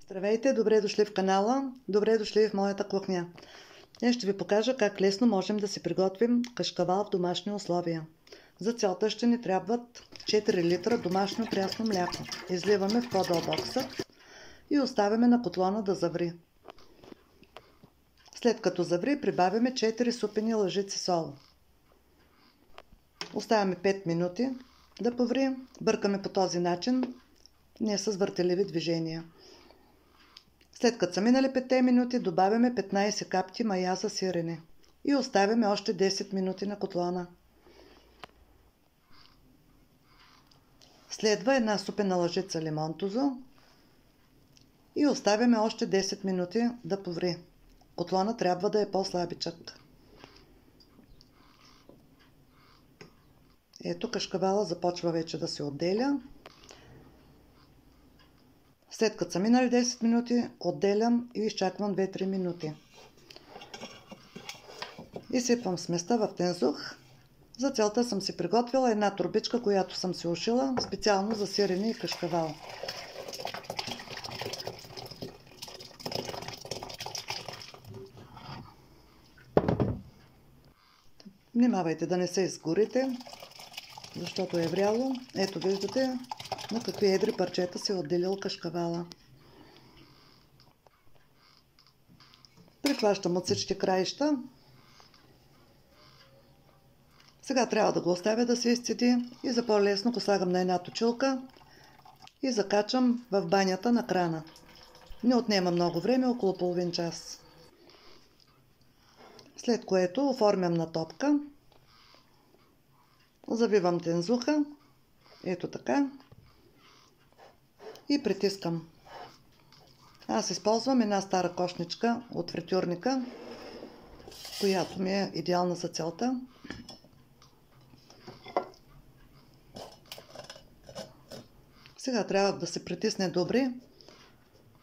Здравейте, добре дошли в канала, добре дошли в моята кухня. Днес ще ви покажа как лесно можем да си приготвим кашкавал в домашни условия. За целта ще ни трябват 4 литра домашно прясно мляко. Изливаме в по-дълбок съд и оставяме на котлона да заври. След като заври, прибавяме 4 супени лъжици сол. Оставяме 5 минути да поври, бъркаме по този начин, не с въртеливи движения. След като са минали 5 минути, добавяме 15 капки мая за сирене и оставяме още 10 минути на котлона. Следва една супена лъжица лимон тузо и оставяме още 10 минути да поври. Котлона трябва да е по-слабичък. Ето, кашкавала започва вече да се отделя. След като са минали 10 минути, отделям и изчаквам 2-3 минути. Изсипвам сместа в тензух. За целта съм си приготвила една турбичка, която съм си ушила специално за сирене и кашкавал. Внимавайте да не се изгорите, защото е вряло. Ето виждате на какви едри парчета се е отделил кашкавала. Прихващам от всички краища. Сега трябва да го оставя да се изцеди и за по-лесно го слагам на една точилка и закачам в банята на крана. Не отнема много време, около половин час. След което оформям на топка. Завивам тензуха. Ето така. И притискам. Аз използвам една стара кошничка от фритюрника, която ми е идеална за целта. Сега трябва да се притисне добре,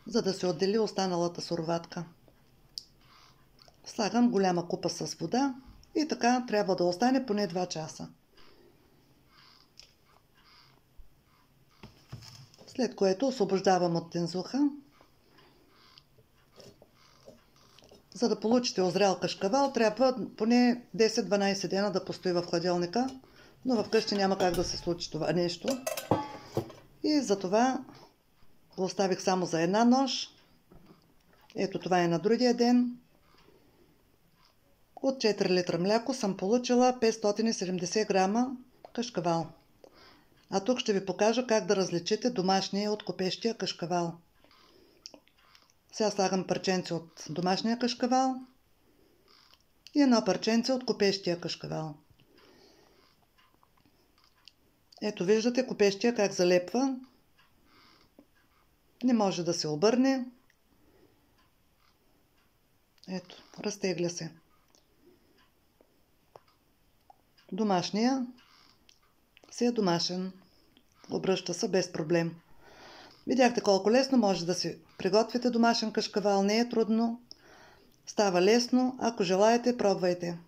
за да се отдели останалата суроватка. Слагам голяма купа с вода и така трябва да остане поне 2 часа. След което освобождавам от тензуха. За да получите озрял кашкавал, трябва поне 10-12 дена да постои в хладилника, но вкъщи няма как да се случи това нещо. И затова го оставих само за една нощ. Ето това е на другия ден. От 4 литра мляко съм получила 570 грама кашкавал. А тук ще ви покажа как да различите домашния от купещия кашкавал. Сега слагам парченце от домашния кашкавал и едно парченце от купещия кашкавал. Ето виждате купещия как залепва. Не може да се обърне. Ето, разтегля се. Домашния си е домашен. Обръща се без проблем. Видяхте колко лесно може да си приготвите домашен кашкавал. Не е трудно. Става лесно. Ако желаете, пробвайте.